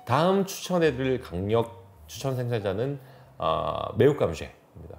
다음 추천해드릴 강력 추천 생산자는 매혹감쉐입니다.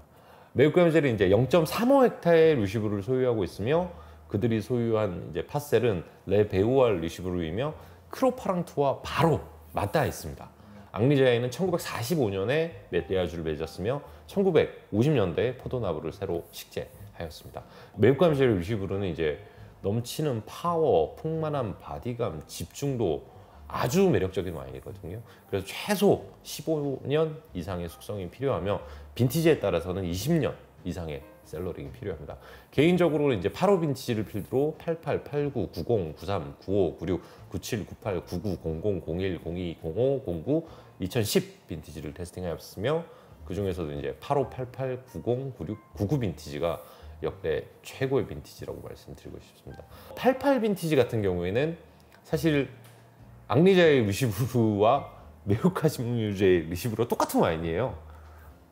매혹감쉐는 이제 0.35헥타의 루시브를 소유하고 있으며 그들이 소유한 이제 파셀은 레 베우알 루시브루이며 크로파랑투와 바로 맞닿아 있습니다. 앙리자이는 1945년에 메디아주를 맺었으며 1950년대에 포도나무를 새로 식재하였습니다. 매혹감쉐 루시브루는 이제 넘치는 파워, 풍만한 바디감, 집중도 아주 매력적인 와인이거든요. 그래서 최소 15년 이상의 숙성이 필요하며 빈티지에 따라서는 20년 이상의 셀러링이 필요합니다. 개인적으로는 이제 85 빈티지를 필두로 88, 89, 90, 93, 95, 96, 97, 98, 99, 00, 01, 02, 05, 09, 2010 빈티지를 테스팅하였으며 그 중에서도 이제 85, 88, 90, 96, 99 빈티지가 역대 최고의 빈티지라고 말씀드리고 싶습니다. 88 빈티지 같은 경우에는 사실 앙리자의 루시브루와 매혹카시뮤즈의 루시브루가 똑같은 와인이에요.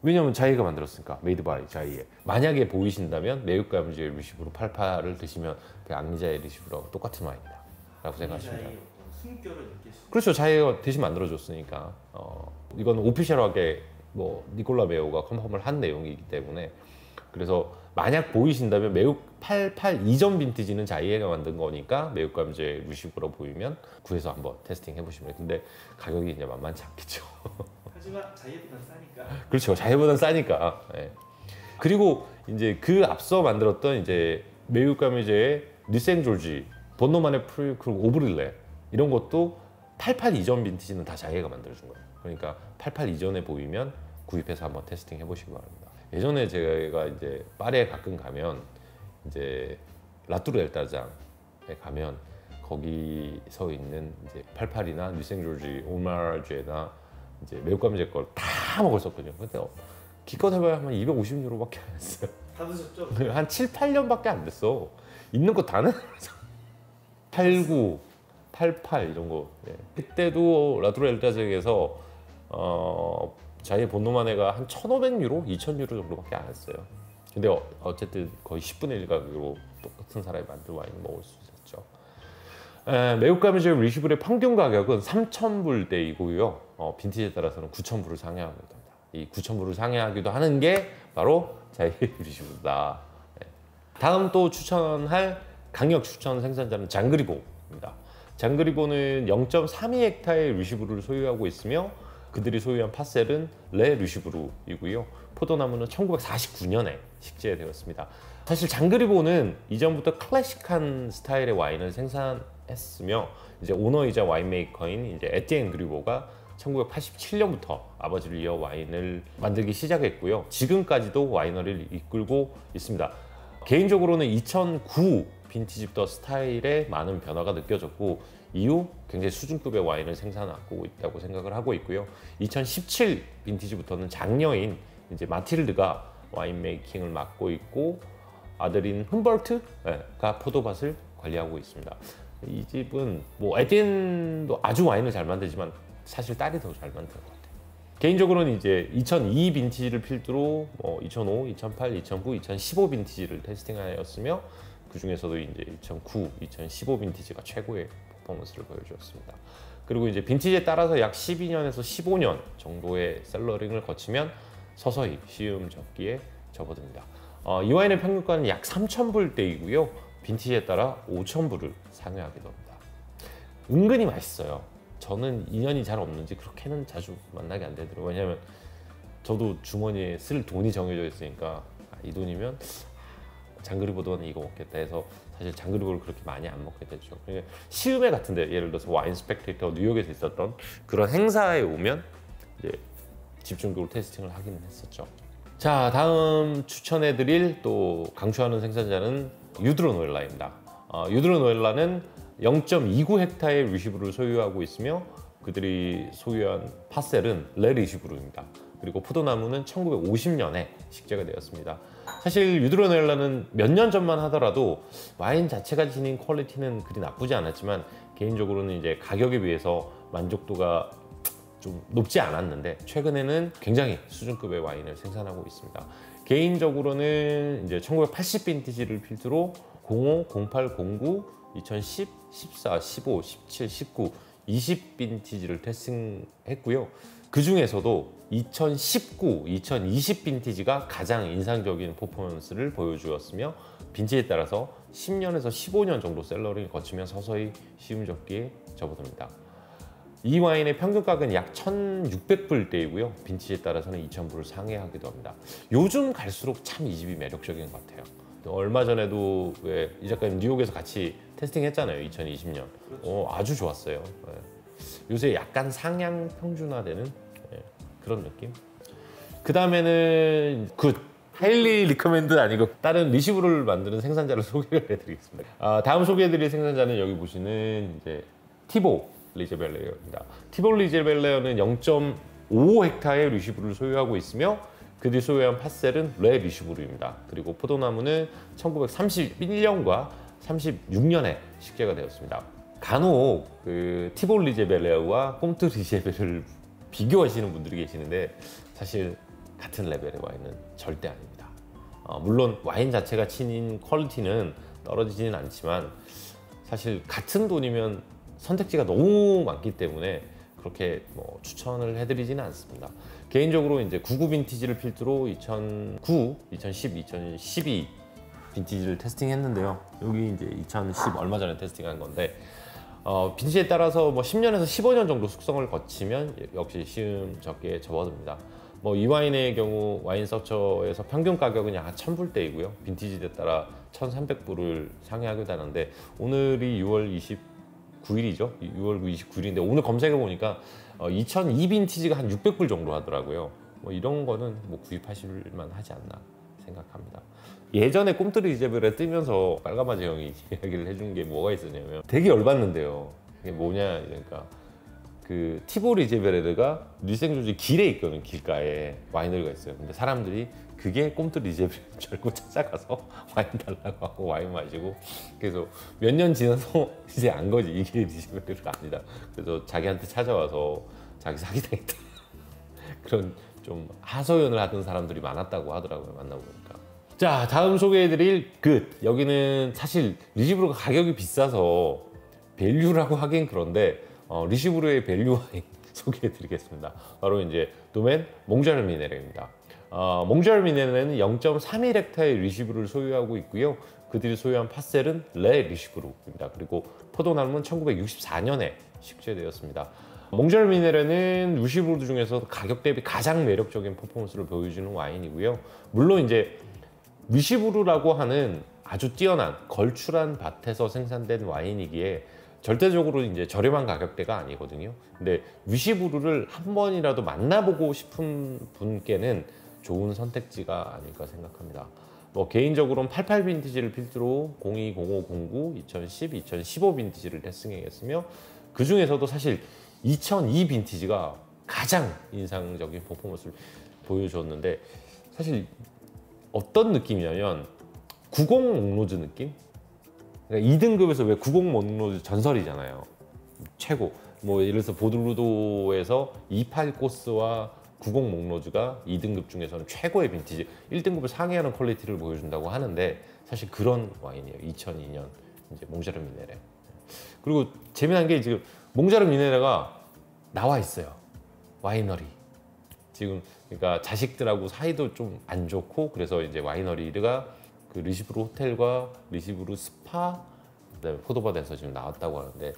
왜냐면 자이가 만들었으니까, 메이드 바이 자이에. 만약에 보이신다면 매혹카시뮤즈의 루시브루 88을 드시면 그 앙리자의 루시브루와 똑같은 와인이다 라고 생각하시면 돼요. 숨결을 느낄 수. 그렇죠. 자이가 대신 만들어줬으니까. 이건 오피셜하게 뭐 니콜라 메오가 컨펌을 한 내용이기 때문에. 그래서 만약 보이신다면 매혹 88 이전 빈티지는 자이에가 만든 거니까 매혹감제 루시브로 보이면 구해서 한번 테스팅 해보시면 돼요. 근데 가격이 이제 만만치 않겠죠. 하지만 자이보다 싸니까. 그렇죠. 자이보다 싸니까. 네. 그리고 이제 그 앞서 만들었던 이제 매혹감제의 르생조지, 본노만의 프리, 그리고 오브릴레 이런 것도 88 이전 빈티지는 다 자이에가 만들어준 거예요. 그러니까 88 이전에 보이면 구입해서 한번 테스팅 해보시기 바랍니다. 예전에 제가 이제 파리에 가끔 가면 이제 라뚜르 엘타장에 가면 거기서 있는 이제 88이나 뉴생조지, 오마르제나 이제 매혹감제 걸 다 먹었었거든요. 근데 기껏 해봐야 한 250유로밖에 안 했어요. 다 드셨죠? 한 7, 8년밖에 안 됐어. 있는 거 다는 89, 88 이런 거. 예. 그때도 라뚜르 엘타장에서 자이 본노마네가 한 1,500유로, 2,000유로 정도밖에 안 했어요. 근데 어쨌든 거의 10분의 1 가격으로 똑같은 사람이 만든 와인을 먹을 수 있었죠. 매혹감제 루시브의 평균 가격은 3,000불대이고요. 빈티지에 따라서는 9,000불을 상회하기도 합니다. 이 9,000불을 상회하기도 하는 게 바로 자이 루시브다. 다음 또 추천할 강력 추천 생산자는 장그리보입니다. 장그리보는 0.32헥타의 루시브를 소유하고 있으며 그들이 소유한 파셀은 레 루시브루이고요. 포도나무는 1949년에 식재되었습니다. 사실 장그리보는 이전부터 클래식한 스타일의 와인을 생산했으며 이제 오너이자 와인메이커인 이제 에티엔 그리보가 1987년부터 아버지를 이어 와인을 만들기 시작했고요. 지금까지도 와이너리를 이끌고 있습니다. 개인적으로는 2009 빈티지부터 스타일에 많은 변화가 느껴졌고 이후 굉장히 수준급의 와인을 생산하고 있다고 생각을 하고 있고요. 2017 빈티지부터는 장녀인 이제 마틸드가 와인 메이킹을 맡고 있고 아들인 humbert가 포도밭을 관리하고 있습니다. 이 집은 뭐 에덴도 아주 와인을 잘 만들지만 사실 딸이 더 잘 만드는 것 같아요. 개인적으로는 이제 2002 빈티지를 필두로 2005, 2008, 2009, 2015 빈티지를 테스팅하였으며 그 중에서도 이제 2009, 2015 빈티지가 최고의 퍼포먼스를 보여주었습니다. 그리고 이제 빈티지에 따라서 약 12년에서 15년 정도의 셀러링을 거치면 서서히 시음 접기에 접어듭니다. 이 와인의 평균가는 약 3,000불대이고요. 빈티지에 따라 5,000불을 상회하기도 합니다. 은근히 맛있어요. 저는 인연이 잘 없는지 그렇게는 자주 만나게 안 되더라고요. 왜냐면 저도 주머니에 쓸 돈이 정해져 있으니까 이 돈이면 장그리보드는 이거 먹겠다 해서 사실 장그리보를 그렇게 많이 안 먹게 되죠. 시음회 같은데 예를 들어서 와인 스펙테이터 뉴욕에서 있었던 그런 행사에 오면 이제 집중적으로 테스팅을 하기는 했었죠. 자, 다음 추천해드릴 또 강추하는 생산자는 유드로 노엘라입니다. 유드로 노엘라는 0.29헥타의 루시브를 소유하고 있으며 그들이 소유한 파셀은 레 루시브루입니다. 그리고 포도나무는 1950년에 식재가 되었습니다. 사실 유드로 노엘라는 몇 년 전만 하더라도 와인 자체가 지닌 퀄리티는 그리 나쁘지 않았지만 개인적으로는 이제 가격에 비해서 만족도가 좀 높지 않았는데 최근에는 굉장히 수준급의 와인을 생산하고 있습니다. 개인적으로는 이제 1980 빈티지를 필두로 05, 08, 09, 2010, 14, 15, 17, 19 20 빈티지를 테스팅했고요. 그 중에서도 2019, 2020 빈티지가 가장 인상적인 퍼포먼스를 보여주었으며 빈티지에 따라서 10년에서 15년 정도 셀러링을 거치며 서서히 시음 접기에 접어듭니다. 이 와인의 평균 가격은 약 1,600불대이고요. 빈티지에 따라서는 2,000불을 상회하기도 합니다. 요즘 갈수록 참 이 집이 매력적인 것 같아요. 얼마 전에도 이 작가님 뉴욕에서 같이 테스팅했잖아요. 2020년. 아주 좋았어요. 요새 약간 상향 평준화되는 그런 느낌. 그 다음에는 하일리 리커멘드 아니고 다른 리시브를 만드는 생산자를 소개를 해드리겠습니다. 다음 소개해드릴 생산자는 여기 보시는 이제 티보 리제벨레어입니다. 티보 리제벨레어는 0.55헥타의 리시브를 소유하고 있으며 그들이 소유한 파셀은 레 리시브르입니다. 그리고 포도나무는 1931년과 36년에 식재가 되었습니다. 간혹 티보 리제벨레어와 꼼트 리제벨을 비교하시는 분들이 계시는데 사실 같은 레벨의 와인은 절대 아닙니다. 물론 와인 자체가 친인 퀄리티는 떨어지지는 않지만 사실 같은 돈이면 선택지가 너무 많기 때문에 그렇게 추천을 해드리지는 않습니다. 개인적으로 이제 99 빈티지를 필두로 2009, 2010, 2012 빈티지를 테스팅했는데요. 여기 이제 2010 얼마 전에 테스팅한 건데 빈티지에 따라서 10년에서 15년 정도 숙성을 거치면 역시 시음 적기에 접어듭니다. 이 와인의 경우 와인 서처에서 평균 가격은 약 1,000불대이고요. 빈티지에 따라 1,300불을 상회하기도 하는데 오늘이 6월 29일이죠. 6월 29일인데 오늘 검색해 보니까 2002 빈티지가 한 600불 정도 하더라고요. 이런 거는 구입하실 만하지 않나 생각합니다. 예전에 꼼트 리제벨에 뜨면서 빨가마지 형이 이야기를 해준 게 뭐가 있었냐면 되게 열받는데요. 이게 뭐냐 그러니까 티보 리제벨레가 뉘생조지 길에 있거든. 길가에 와이너리가 있어요. 근데 사람들이 그게 꼼트 리제벨인 줄 알고 찾아가서 와인 달라고 하고 와인 마시고 그래서 몇 년 지나서 이제 안 거지. 이게 리제벨레가 아니다. 그래서 자기한테 찾아와서 자기 사기당했다. 그런 좀 하소연을 하던 사람들이 많았다고 하더라고요. 만나보니까. 자, 다음 소개해드릴 여기는 사실 리시브르가 가격이 비싸서 밸류라고 하긴 그런데 리시브르의 밸류 와인 소개해드리겠습니다. 바로 이제 도멘 몽자르 미네레입니다. 몽자르 미네레는 0.31헥타의 리시브르를 소유하고 있고요. 그들이 소유한 파셀은 레 리시브르입니다. 그리고 포도나무는 1964년에 식재되었습니다. 몽자르 미네레는 리시브르 중에서 가격 대비 가장 매력적인 퍼포먼스를 보여주는 와인이고요. 물론 이제 리시브르라고 하는 아주 뛰어난 걸출한 밭에서 생산된 와인이기에 절대적으로 이제 저렴한 가격대가 아니거든요. 근데 리시브르를 한 번이라도 만나보고 싶은 분께는 좋은 선택지가 아닐까 생각합니다. 개인적으로는 88 빈티지를 필두로 02, 05, 09, 2010, 2015 빈티지를 테스팅했으며 그 중에서도 사실 2002 빈티지가 가장 인상적인 퍼포먼스를 보여줬는데 사실 어떤 느낌이냐면 90 몽로즈 느낌? 그러니까 2등급에서 왜 90 몽로즈 전설이잖아요. 최고. 예를 들어서 보들루도에서 28코스와 90 몽로즈가 2등급 중에서는 최고의 빈티지 1등급을 상회하는 퀄리티를 보여준다고 하는데 사실 그런 와인이에요. 2002년 이제 몽자르 미네레. 그리고 재미난 게 지금 몽자르 미네레가 나와 있어요. 와이너리. 지금 그러니까 자식들하고 사이도 좀 안 좋고 그래서 이제 와이너리가 리시브르 호텔과 리시브르 스파 그다음에 포도밭에서 지금 나왔다고 하는데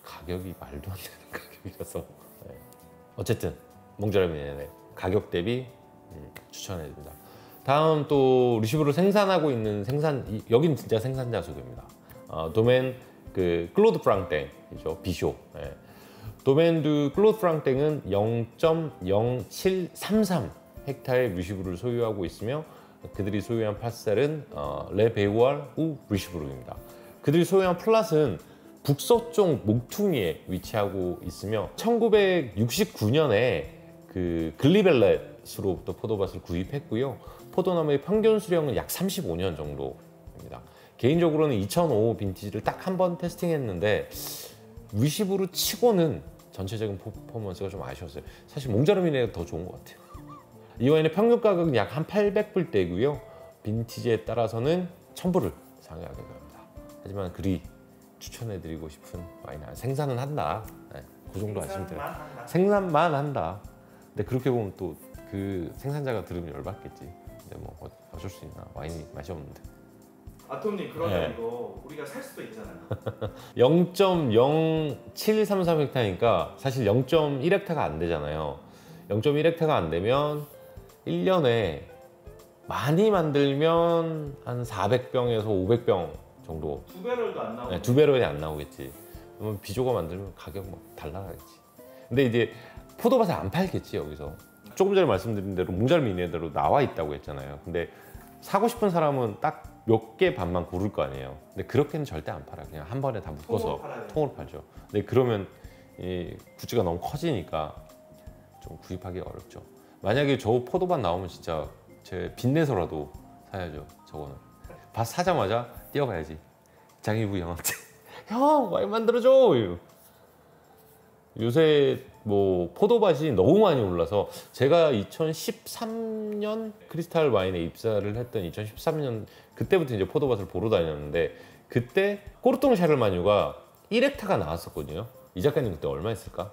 가격이 말도 안 되는 가격이라서 어쨌든 몽자르 미네레 가격 대비 추천해드립니다. 다음 또 리시브르 생산하고 있는 여긴 진짜 생산자 소개입니다. 도멘 클로드 프랑땡이죠. 비쇼. 도멘 두 클로드 프랑땡은 0.0733 헥타의 리시브르를 소유하고 있으며 그들이 소유한 파셀은 레 베우알 우 리시브르입니다. 그들이 소유한 플랫은 북서쪽 몽퉁이에 위치하고 있으며 1969년에 글리벨렛으로부터 포도밭을 구입했고요. 포도나무의 평균 수령은 약 35년 정도입니다. 개인적으로는 2005 빈티지를 딱 한 번 테스팅했는데 리시브르 치고는 전체적인 퍼포먼스가 좀 아쉬웠어요. 사실 몽자르 미네가 더 좋은 것 같아요. 이 와인의 평균 가격은 약 한 800불대이고요. 빈티지에 따라서는 1000불을 상회하게 됩니다. 하지만 그리 추천해드리고 싶은 와인은 생산은 한다. 그 정도 하시면 돼요. 생산만 한다. 생산만 한다. 근데 그렇게 보면 또 그 생산자가 들으면 열받겠지. 근데 뭐 어쩔 수 있나. 와인이 맛이 없는데. 아톰님 그러면 네. 이거 우리가 살 수도 있잖아요. 0.0733헥타니까 사실 0.1헥타가 안 되잖아요. 0.1헥타가 안 되면 1년에 많이 만들면 한 400병에서 500병 정도. 두 배럴도 안 나오고. 네, 두 배럴이 안 나오겠지. 그러면 비조가 만들면 가격 막 달라가겠지. 근데 이제 포도밭을 안 팔겠지 여기서. 조금 전에 말씀드린 대로 몽잘미니에대로 나와 있다고 했잖아요. 근데 사고 싶은 사람은 딱 몇 개 반만 고를 거 아니에요. 근데 그렇게는 절대 안 팔아. 그냥 한 번에 다 묶어서 통으로 팔죠. 근데 그러면 이 굿즈가 너무 커지니까 좀 구입하기가 어렵죠. 만약에 저 포도밭 나오면 진짜 제 빚내서라도 사야죠. 저거는 밭 사자마자 뛰어가야지. 장희부 형한테 형 와인 만들어줘. 요새 뭐 포도밭이 너무 많이 올라서 제가 2013년 크리스탈 와인에 입사를 했던 2013년 그때부터 이제 포도밭을 보러 다녔는데 그때 꼬르똥 샤르마뉴가 1헥타가 나왔었거든요. 이 작가님 그때 얼마 했을까?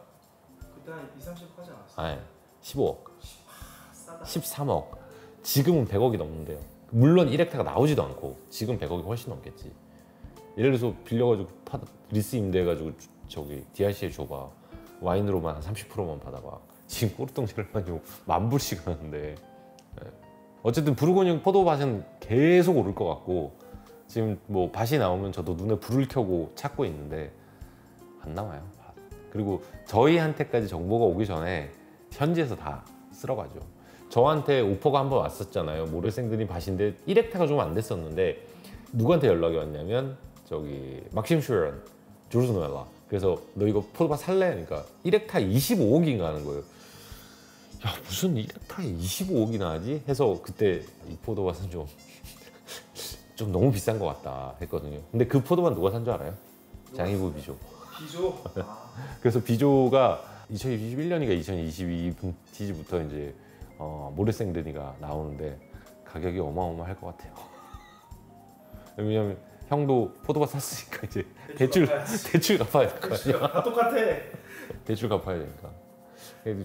그때 한 2, 30 하지 않았어요? 아, 15억, 싸다. 13억. 지금은 100억이 넘는데요. 물론 1헥타가 나오지도 않고 지금 100억이 훨씬 넘겠지. 예를 들어서 빌려가지고 리스 임대해가지고 저기 DRC에 줘봐. 와인으로만 한 30%만 받아봐. 지금 꼬르똥 샤르마뉴 10,000불씩 하는데. 어쨌든 부르고뉴 포도밭은 계속 오를 것 같고 지금 뭐 밭이 나오면 저도 눈에 불을 켜고 찾고 있는데 안 나와요. 밭. 그리고 저희한테까지 정보가 오기 전에 현지에서 다 쓸어가죠. 저한테 오퍼가 한번 왔었잖아요. 모래생들이 밭인데 1헥타가 좀 안 됐었는데 누구한테 연락이 왔냐면 저기 막심 슈런 조르노엘라. 그래서 너 이거 포도밭 살래? 그러니까 1헥타 25억인가 하는 거예요. 야 무슨 1헥타에 25억이나 하지? 해서 그때 이 포도밭은 좀 너무 비싼 것 같다 했거든요. 근데 그 포도밭 누가 산 줄 알아요? 장희부 비조. 비조? 아, 그래서 비조가 2021년이가 2022 빈티지부터 이제 모레생드니가 나오는데 가격이 어마어마할 것 같아요. 왜냐면 형도 포도밭 샀으니까 이제 대출 갚아야 될 거 아니야. 다 똑같아. 대출 갚아야 되니까.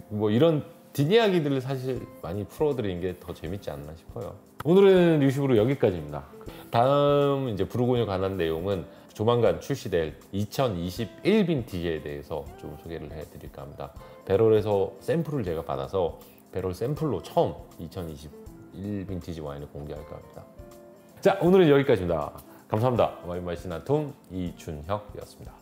뭐 이런 뒷이야기들을 사실 많이 풀어드리는 게 더 재밌지 않나 싶어요. 오늘은 뉴십으로 여기까지입니다. 다음 이제 부르고뉴 관한 내용은 조만간 출시될 2021 빈티지에 대해서 좀 소개를 해드릴까 합니다. 배럴에서 샘플을 제가 받아서 배럴 샘플로 처음 2021 빈티지 와인을 공개할까 합니다. 자, 오늘은 여기까지입니다. 감사합니다. 와인 마신 아톰 이준혁이었습니다.